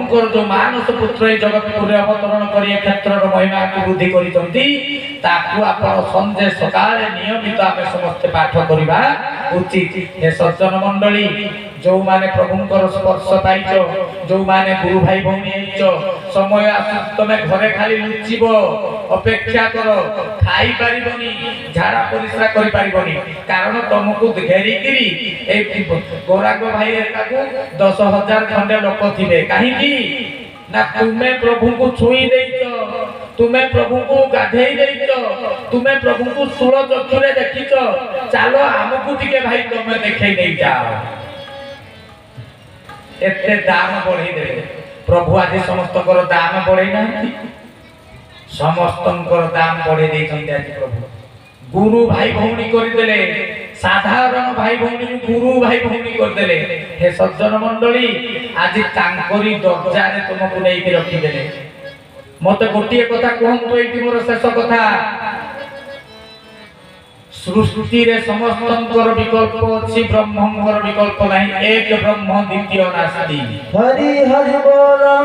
प्रभुंकर जो मानस पुत्र जगतपुर अवतरण कर क्षेत्र महिमा को वृद्धि कर संजय सकाल नियमित आम समस्त पाठ करवा उचित। हे सज्जन मंडली जो माने प्रभुंकर स्पर्श पाइच जो माने गुरु भाई भौणी समय आसु तुम घरे खाली लुचिब अपेक्षा कर खाई पारिबनी झाड़ा परिश्रा करि पारिबनी कारण तुमको घेरिकी गोराग भाई को 10,000 खंडे लोक थिबे कहीं ना तुमे प्रभु को छुई देइछ तुमे प्रभु को गाधेई देइछ तुमे प्रभु को सुर चक्षुरे देखिछ चलो हमकु टिके भाई तुमे देखै देई जाओ एते दाम बढ़ई देबे प्रभु आज समस्तकर दाम बढ़ई ना समस्तकर दाम बढ़ई देइछन आज प्रभु गुरु भाई भौणी कर देले साधारण भाई भौणी गुरु भाई भौणी कर देले। हे सज्जन मंडली आज तांकरी दर्जा रे तुमको नै के रखी देले मते गोटिए कथा कहंतु एठी मोर शेष कथा सृष्टि रे समस्तंकर विकल्प अछि ब्रह्मंकर विकल्प नाही एक ब्रह्म द्वितीय नास्ति। हरि हरि बोला